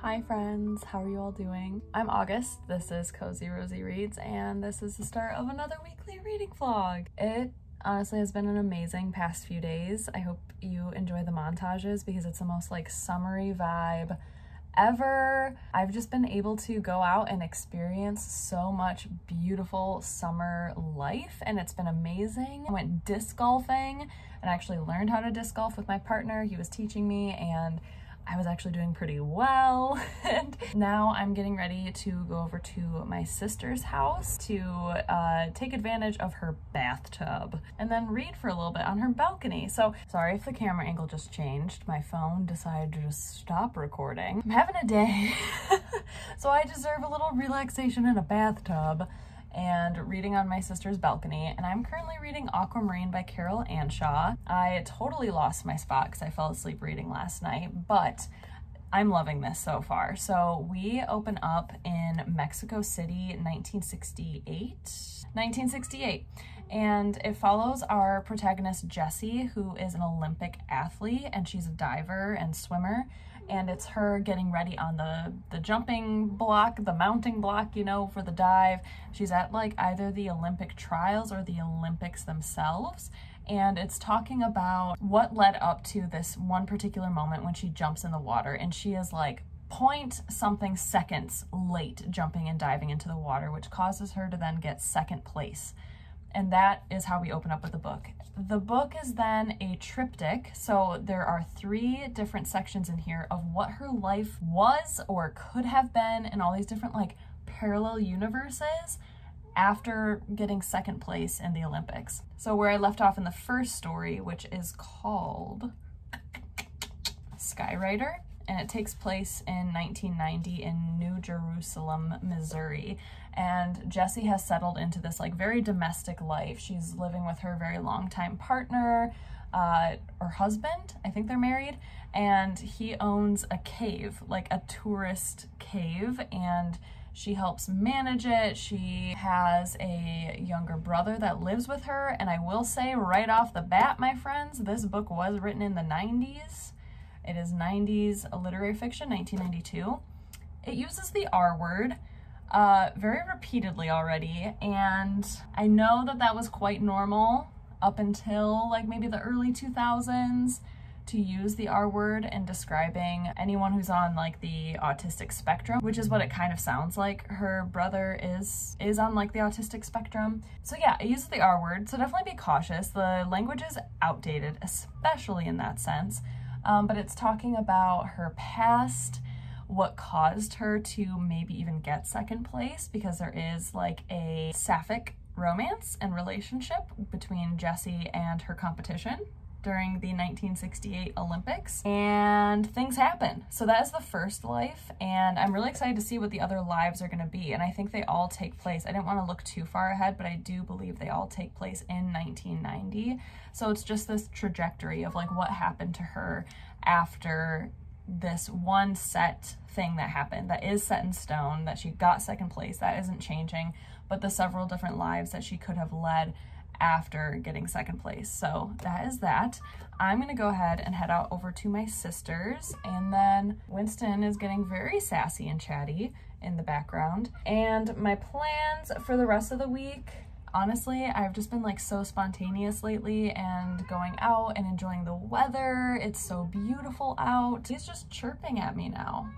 Hi friends, how are you all doing? I'm August, this is Cozy Rosy Reads, and this is the start of another weekly reading vlog. It honestly has been an amazing past few days. I hope you enjoy the montages because it's the most like summery vibe ever. I've just been able to go out and experience so much beautiful summer life and it's been amazing. I went disc golfing and actually learned how to disc golf with my partner. He was teaching me and I was actually doing pretty well. And now I'm getting ready to go over to my sister's house to take advantage of her bathtub and then read for a little bit on her balcony. So sorry if the camera angle just changed. My phone decided to just stop recording. I'm having a day, so I deserve a little relaxation in a bathtub and reading on my sister's balcony. And I'm currently reading Aquamarine by Anshaw. I totally lost my spot because I fell asleep reading last night, but I'm loving this so far. So we open up in Mexico City, 1968. And it follows our protagonist, Jessie, who is an Olympic athlete and she's a diver and swimmer. And it's her getting ready on the jumping block, the mounting block, you know, for the dive. She's at like either the Olympic trials or the Olympics themselves. And it's talking about what led up to this one particular moment when she jumps in the water, and she is like point something seconds late jumping and diving into the water, which causes her to then get second place. And that is how we open up with the book. The book is then a triptych, so there are 3 different sections in here of what her life was or could have been in all these different like parallel universes after getting second place in the Olympics. So where I left off in the first story, which is called Skywriter, and it takes place in 1990 in New Jerusalem, Missouri. And Jessie has settled into this like very domestic life. She's living with her very long time partner, or husband, I think they're married, and he owns a cave, like a tourist cave, and she helps manage it. She has a younger brother that lives with her, and I will say right off the bat, my friends, this book was written in the 90s. It is 90s literary fiction, 1992. It uses the R word very repeatedly already, and I know that that was quite normal up until like maybe the early 2000s to use the R word in describing anyone who's on like the autistic spectrum, which is what it kind of sounds like. Her brother is on like the autistic spectrum. So yeah, it uses the R word, so definitely be cautious. The language is outdated, especially in that sense. But it's talking about her past, what caused her to maybe even get second place, because there is like a sapphic romance and relationship between Jessie and her competition during the 1968 Olympics, and things happen. So that is the first life, and I'm really excited to see what the other lives are gonna be, and I think they all take place, I didn't wanna look too far ahead, but I do believe they all take place in 1990. So it's just this trajectory of like what happened to her after this one set thing that happened, that is set in stone, that she got second place, that isn't changing, but the several different lives that she could have led after getting second place. So that is that. I'm gonna go ahead and head out over to my sister's, and then Winston is getting very sassy and chatty in the background. And my plans for the rest of the week, honestly, I've just been like so spontaneous lately and going out and enjoying the weather. It's so beautiful out. He's just chirping at me now.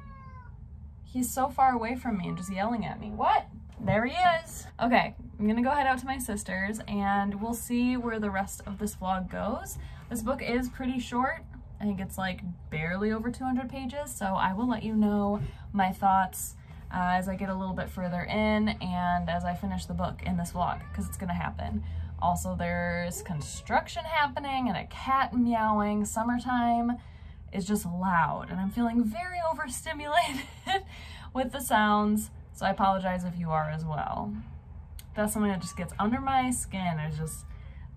He's so far away from me and just yelling at me. What? There he is. Okay, I'm gonna go head out to my sister's and we'll see where the rest of this vlog goes. This book is pretty short. I think it's like barely over 200 pages, so I will let you know my thoughts as I get a little bit further in and as I finish the book in this vlog, because it's gonna happen. Also, there's construction happening and a cat meowing. Summertime is just loud and I'm feeling very overstimulated with the sounds. So I apologize if you are as well. That's something that just gets under my skin, is just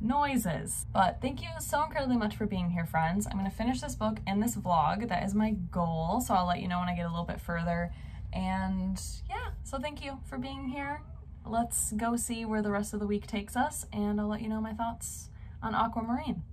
noises. But thank you so incredibly much for being here, friends. I'm gonna finish this book in this vlog. That is my goal. So I'll let you know when I get a little bit further. And yeah, so thank you for being here. Let's go see where the rest of the week takes us, and I'll let you know my thoughts on Aquamarine.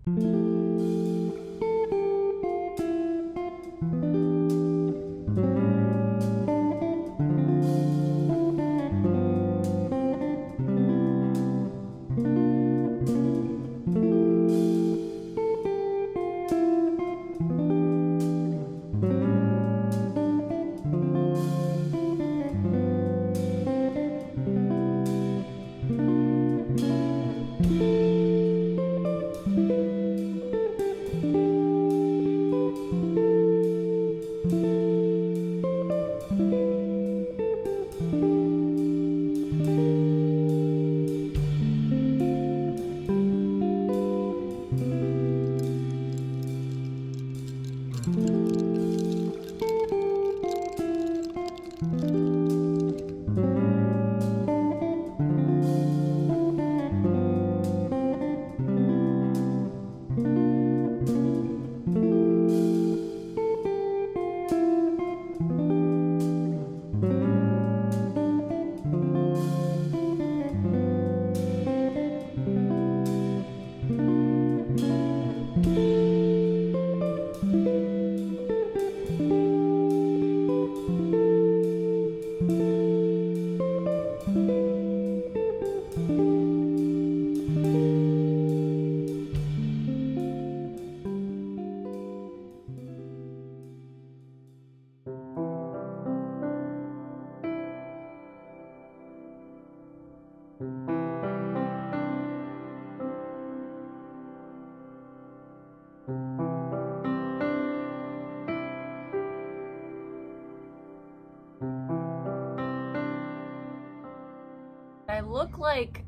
I look like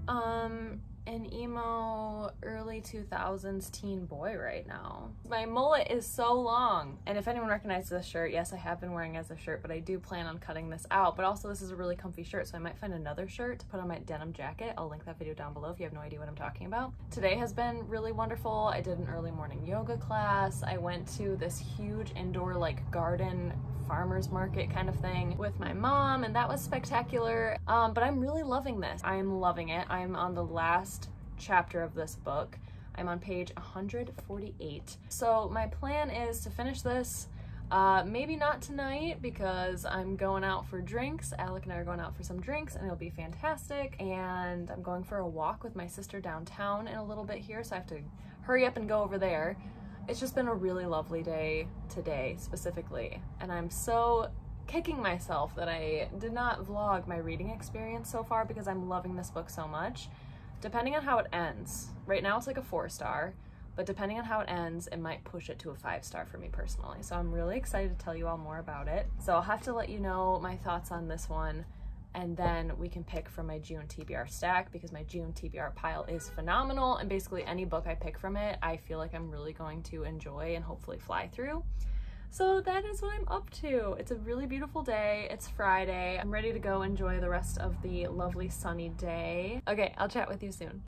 an emo early 2000s teen boy right now. My mullet is so long, and if anyone recognizes this shirt, yes, I have been wearing it as a shirt, but I do plan on cutting this out. But also this is a really comfy shirt, so I might find another shirt to put on my denim jacket. I'll link that video down below if you have no idea what I'm talking about. Today has been really wonderful. I did an early morning yoga class. I went to this huge indoor like garden farmer's market kind of thing with my mom, and that was spectacular. But I'm really loving this. I'm loving it. I'm on the last chapter of this book. I'm on page 148. So my plan is to finish this, maybe not tonight because I'm going out for drinks. Alec and I are going out for some drinks and it'll be fantastic. And I'm going for a walk with my sister downtown in a little bit here, so I have to hurry up and go over there. It's just been a really lovely day today specifically, and I'm so kicking myself that I did not vlog my reading experience so far because I'm loving this book so much. Depending on how it ends, right now it's like a 4-star, but depending on how it ends, it might push it to a 5-star for me personally. So I'm really excited to tell you all more about it. So I'll have to let you know my thoughts on this one, and then we can pick from my June TBR stack because my June TBR pile is phenomenal, and basically any book I pick from it, I feel like I'm really going to enjoy and hopefully fly through. So that is what I'm up to. It's a really beautiful day. It's Friday. I'm ready to go enjoy the rest of the lovely sunny day. Okay, I'll chat with you soon.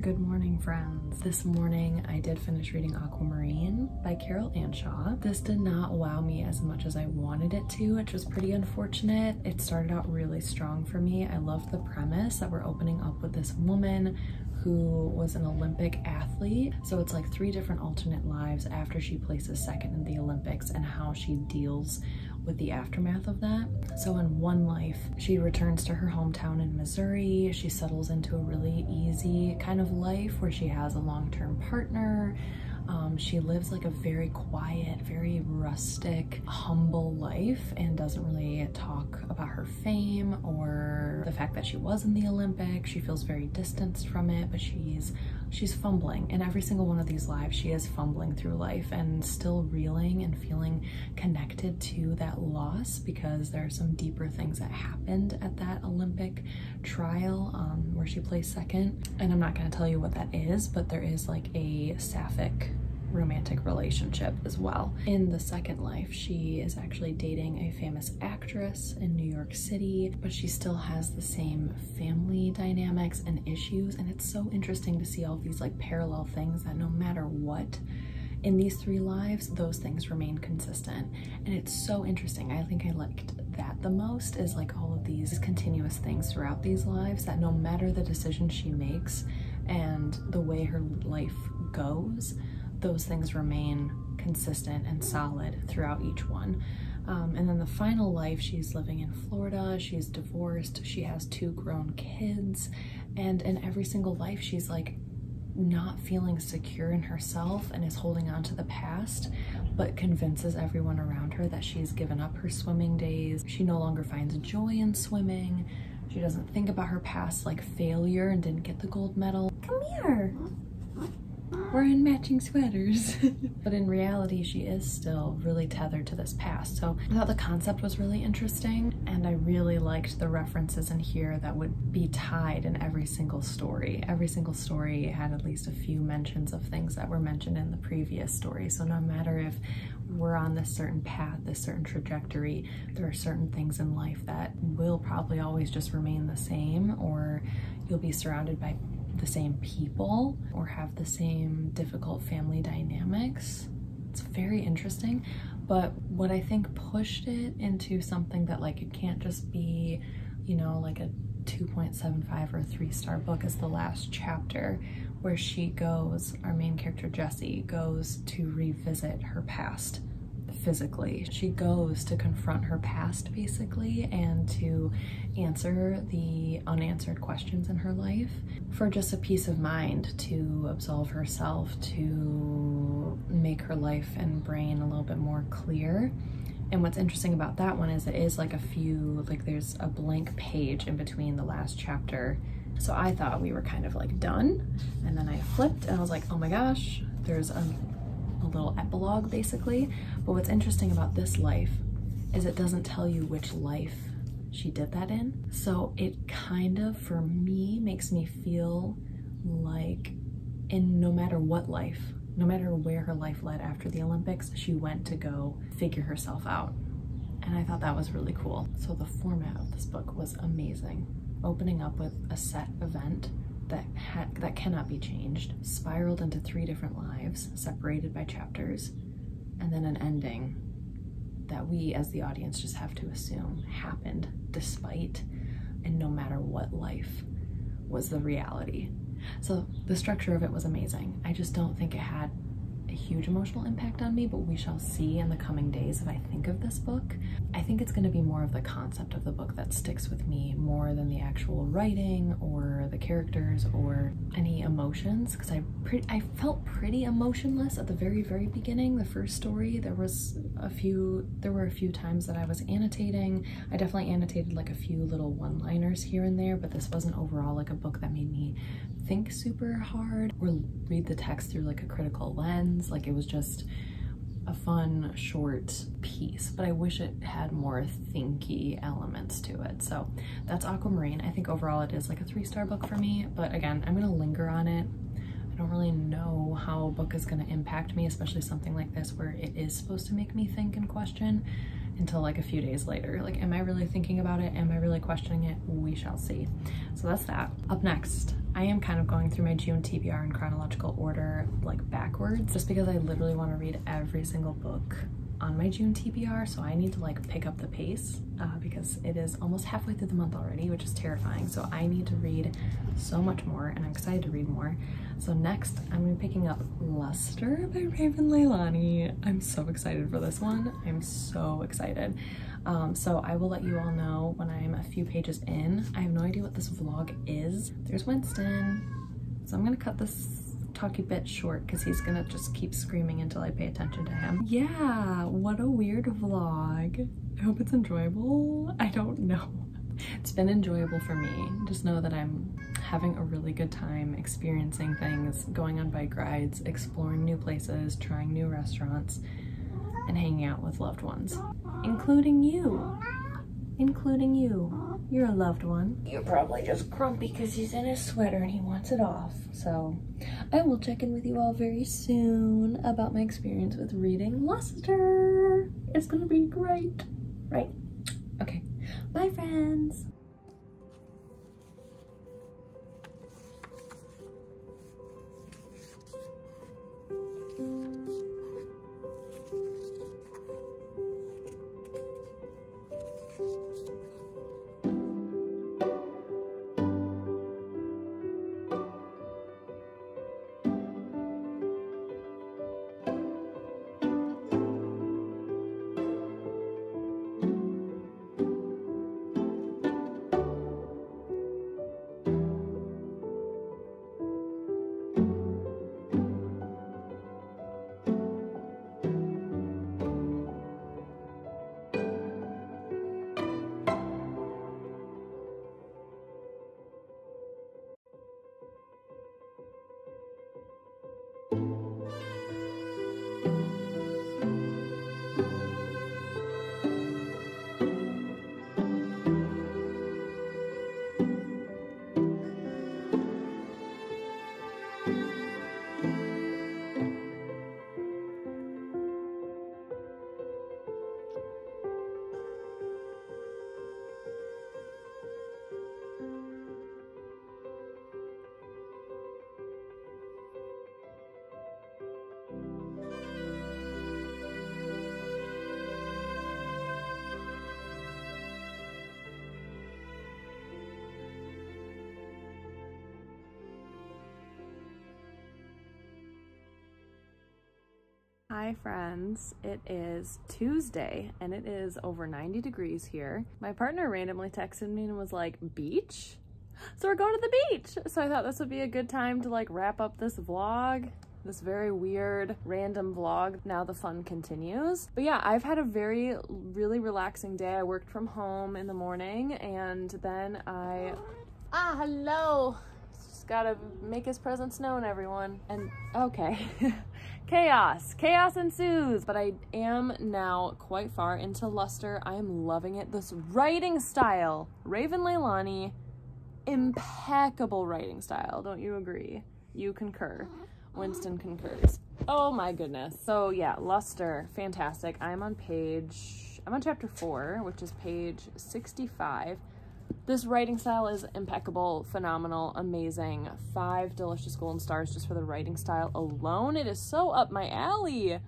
Good morning, friends. This morning I did finish reading Aquamarine by Anshaw. This did not wow me as much as I wanted it to, which was pretty unfortunate. It started out really strong for me. I loved the premise that we're opening up with this woman who was an Olympic athlete. So it's like 3 different alternate lives after she places second in the Olympics and how she deals with the aftermath of that. So in one life, she returns to her hometown in Missouri. She settles into a really easy kind of life where she has a long-term partner. She lives like a very quiet, very rustic, humble life and doesn't really talk about her fame or the fact that she was in the Olympics. She feels very distanced from it, but she's fumbling. In every single one of these lives, she is fumbling through life and still reeling and feeling connected to that loss because there are some deeper things that happened at that Olympic trial where she placed second. And I'm not going to tell you what that is, but there is like a sapphic romantic relationship as well. In the second life, she is actually dating a famous actress in New York City, but she still has the same family dynamics and issues. And it's so interesting to see all these like parallel things that no matter what, in these 3 lives, those things remain consistent. And it's so interesting. I think I liked that the most, is like all of these continuous things throughout these lives that no matter the decision she makes and the way her life goes, those things remain consistent and solid throughout each one. And then the final life, she's living in Florida, she's divorced, she has 2 grown kids, and in every single life she's like not feeling secure in herself and is holding on to the past, but convinces everyone around her that she's given up her swimming days. She no longer finds joy in swimming. She doesn't think about her past like failure and didn't get the gold medal. Come here. We're in matching sweaters. But in reality, she is still really tethered to this past. So I thought the concept was really interesting, and I really liked the references in here that would be tied in every single story. Every single story had at least a few mentions of things that were mentioned in the previous story. So no matter if we're on this certain path, this certain trajectory, there are certain things in life that will probably always just remain the same, or you'll be surrounded by the same people or have the same difficult family dynamics. It's very interesting, but what I think pushed it into something that like it can't just be, you know, like a 2.75 or a 3-star book is the last chapter, where she goes, our main character Jessie goes to revisit her past physically. She goes to confront her past basically and to answer the unanswered questions in her life for just a peace of mind, to absolve herself, to make her life and brain a little bit more clear. And what's interesting about that one is it is like a few, like there's a blank page in between the last chapter. So I thought we were kind of like done, and then I flipped and I was like, oh my gosh, there's a little epilogue basically. But what's interesting about this life is it doesn't tell you which life she did that in. So it kind of, for me, makes me feel like in no matter what life, no matter where her life led after the Olympics, she went to go figure herself out. And I thought that was really cool. So the format of this book was amazing. Opening up with a set event that cannot be changed, spiraled into 3 different lives, separated by chapters, and then an ending that we as the audience just have to assume happened despite and no matter what life was the reality. So the structure of it was amazing. I just don't think it had a huge emotional impact on me, but we shall see in the coming days if I think of this book. I think it's going to be more of the concept of the book that sticks with me more than the actual writing or the characters or any emotions, because I felt pretty emotionless at the very beginning. The first story, there were a few times that I was annotating. I definitely annotated like a few little one-liners here and there, but this wasn't overall like a book that made me think super hard or read the text through like a critical lens. Like it was just a fun short piece, but I wish it had more thinky elements to it. So that's Aquamarine. I think overall it is like a 3-star book for me, but again, I'm gonna linger on it. I don't really know how a book is gonna impact me, especially something like this where it is supposed to make me think and question, until like a few days later. Like, am I really thinking about it? Am I really questioning it? We shall see. So that's that. Up next, I am kind of going through my June TBR in chronological order, like backwards, just because I literally want to read every single book on my June TBR, so I need to like pick up the pace because it is almost halfway through the month already, which is terrifying. So I need to read so much more, and I'm excited to read more. So next, I'm gonna be picking up Luster by Leilani. I'm so excited for this one. I'm so excited. So I will let you all know when I'm a few pages in. I have no idea what this vlog is. There's Winston. So I'm gonna cut this talky bit short because he's gonna just keep screaming until I pay attention to him. Yeah, what a weird vlog. I hope it's enjoyable. I don't know. It's been enjoyable for me. Just know that I'm having a really good time experiencing things, going on bike rides, exploring new places, trying new restaurants, and hanging out with loved ones, including you. Including you. You're a loved one. You're probably just grumpy because he's in his sweater and he wants it off. So I will check in with you all very soon about my experience with reading Luster. It's gonna be great, right? Okay, bye friends. Hi friends, it is Tuesday and it is over 90 degrees here. My partner randomly texted me and was like, beach? So we're going to the beach. So I thought this would be a good time to like wrap up this vlog, this very weird random vlog. Now the fun continues. But yeah, I've had a really relaxing day. I worked from home in the morning and then hello. Just gotta make his presence known, everyone. And okay. Chaos ensues, but I am now quite far into Luster. I am loving it. This writing style, Leilani, impeccable writing style. Don't you agree? You concur. Winston concurs. Oh my goodness. So yeah, Luster, fantastic. I'm on chapter 4, which is page 65. This writing style is impeccable, phenomenal, amazing. 5 delicious golden stars just for the writing style alone. It is so up my alley.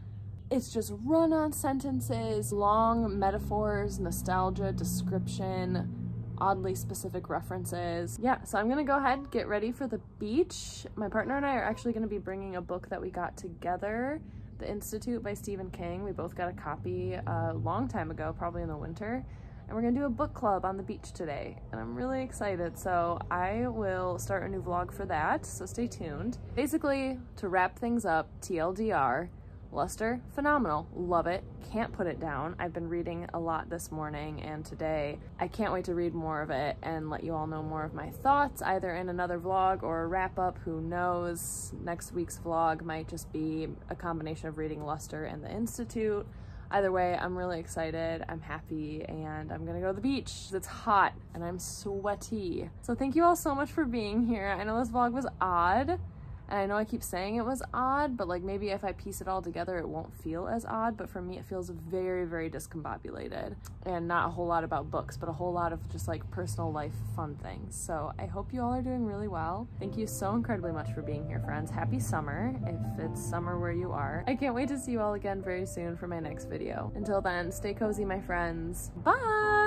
It's just run-on sentences, long metaphors, nostalgia, description, oddly specific references. Yeah, so I'm gonna go ahead, get ready for the beach. My partner and I are actually gonna be bringing a book that we got together, The Institute by Stephen King. We both got a copy a long time ago, probably in the winter. And we're gonna do a book club on the beach today, and I'm really excited. So I will start a new vlog for that, so stay tuned. Basically, to wrap things up, TLDR, Luster, phenomenal, love it, can't put it down. I've been reading a lot this morning and today. I can't wait to read more of it and let you all know more of my thoughts, either in another vlog or a wrap up, who knows. Next week's vlog might just be a combination of reading Luster and The Institute. Either way, I'm really excited, I'm happy, and I'm gonna go to the beach. It's hot and I'm sweaty. So thank you all so much for being here. I know this vlog was odd. And I know I keep saying it was odd, but like maybe if I piece it all together, it won't feel as odd. But for me, it feels very, very discombobulated and not a whole lot about books, but a whole lot of just like personal life fun things. So I hope you all are doing really well. Thank you so incredibly much for being here, friends. Happy summer, if it's summer where you are. I can't wait to see you all again very soon for my next video. Until then, stay cozy, my friends. Bye!